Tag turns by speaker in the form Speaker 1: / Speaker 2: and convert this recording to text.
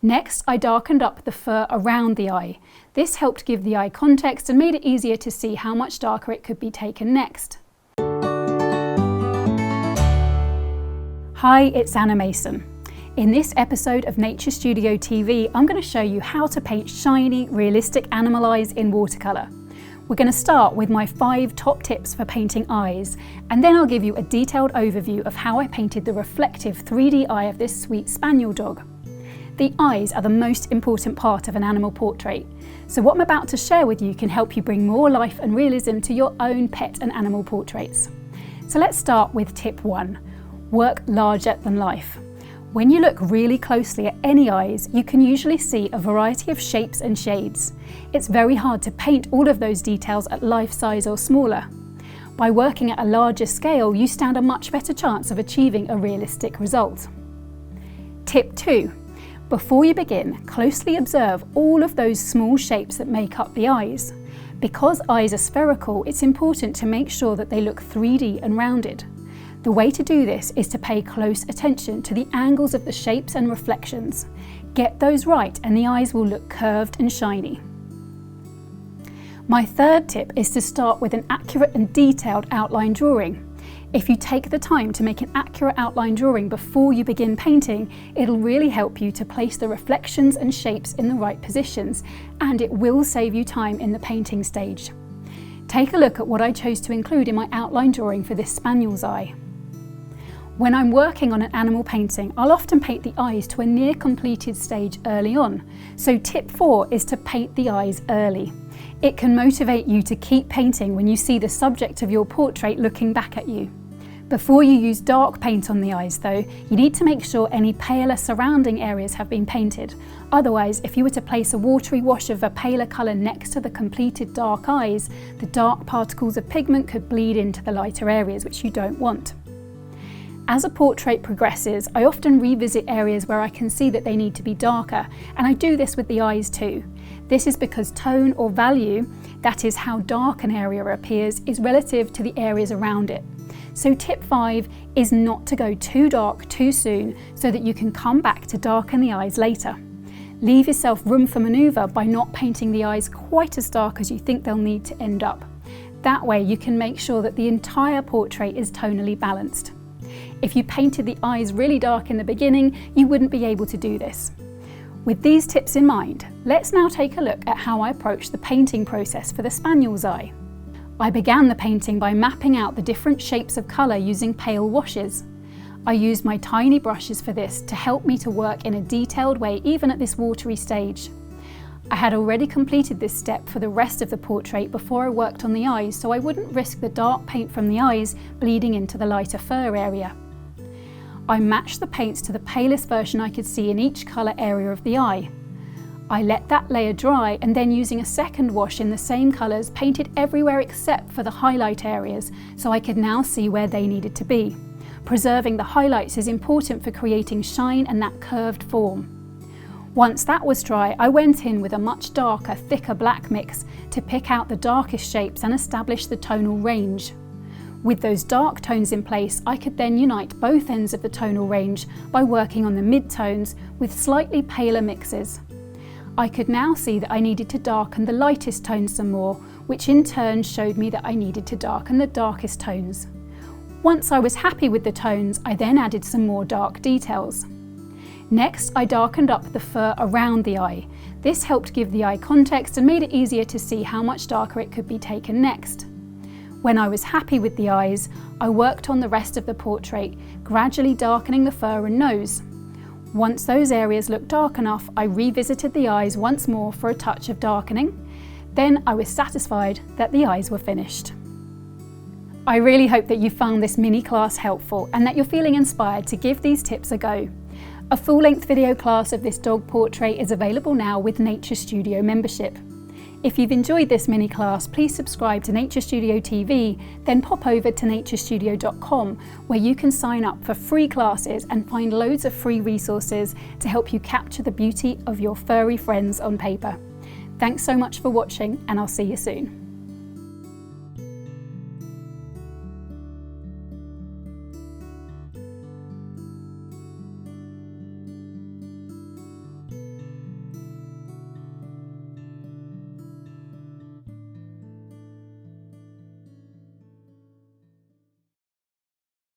Speaker 1: Next, I darkened up the fur around the eye. This helped give the eye context and made it easier to see how much darker it could be taken next. Hi, it's Annamason. In this episode of Nature Studio TV, I'm going to show you how to paint shiny, realistic animal eyes in watercolour. We're going to start with my 5 top tips for painting eyes, and then I'll give you a detailed overview of how I painted the reflective 3D eye of this sweet Spaniel dog. The eyes are the most important part of an animal portrait, so what I'm about to share with you can help you bring more life and realism to your own pet and animal portraits. So let's start with tip 1. Work larger than life. When you look really closely at any eyes, you can usually see a variety of shapes and shades. It's very hard to paint all of those details at life size or smaller. By working at a larger scale, you stand a much better chance of achieving a realistic result. Tip 2. Before you begin, closely observe all of those small shapes that make up the eyes. Because eyes are spherical, it's important to make sure that they look 3D and rounded. The way to do this is to pay close attention to the angles of the shapes and reflections. Get those right and the eyes will look curved and shiny. My third tip is to start with an accurate and detailed outline drawing. If you take the time to make an accurate outline drawing before you begin painting, it'll really help you to place the reflections and shapes in the right positions, and it will save you time in the painting stage. Take a look at what I chose to include in my outline drawing for this spaniel's eye. When I'm working on an animal painting, I'll often paint the eyes to a near completed stage early on. So tip 4 is to paint the eyes early. It can motivate you to keep painting when you see the subject of your portrait looking back at you. Before you use dark paint on the eyes though, you need to make sure any paler surrounding areas have been painted. Otherwise, if you were to place a watery wash of a paler colour next to the completed dark eyes, the dark particles of pigment could bleed into the lighter areas, which you don't want. As a portrait progresses, I often revisit areas where I can see that they need to be darker, and I do this with the eyes too. This is because tone or value, that is how dark an area appears, is relative to the areas around it. So tip 5 is not to go too dark too soon so that you can come back to darken the eyes later. Leave yourself room for manoeuvre by not painting the eyes quite as dark as you think they'll need to end up. That way you can make sure that the entire portrait is tonally balanced. If you painted the eyes really dark in the beginning, you wouldn't be able to do this. With these tips in mind, let's now take a look at how I approached the painting process for the spaniel's eye. I began the painting by mapping out the different shapes of colour using pale washes. I used my tiny brushes for this to help me to work in a detailed way even at this watery stage. I had already completed this step for the rest of the portrait before I worked on the eyes, so I wouldn't risk the dark paint from the eyes bleeding into the lighter fur area. I matched the paints to the palest version I could see in each colour area of the eye. I let that layer dry and then using a second wash in the same colours painted everywhere except for the highlight areas so I could now see where they needed to be. Preserving the highlights is important for creating shine and that curved form. Once that was dry, I went in with a much darker, thicker black mix to pick out the darkest shapes and establish the tonal range. With those dark tones in place, I could then unite both ends of the tonal range by working on the mid-tones with slightly paler mixes. I could now see that I needed to darken the lightest tones some more, which in turn showed me that I needed to darken the darkest tones. Once I was happy with the tones, I then added some more dark details. Next, I darkened up the fur around the eye. This helped give the eye context and made it easier to see how much darker it could be taken next. When I was happy with the eyes, I worked on the rest of the portrait, gradually darkening the fur and nose. Once those areas looked dark enough, I revisited the eyes once more for a touch of darkening. Then I was satisfied that the eyes were finished. I really hope that you found this mini class helpful and that you're feeling inspired to give these tips a go. A full-length video class of this dog portrait is available now with Nature Studio membership. If you've enjoyed this mini class, please subscribe to Nature Studio TV, then pop over to naturestudio.com where you can sign up for free classes and find loads of free resources to help you capture the beauty of your furry friends on paper. Thanks so much for watching, and I'll see you soon.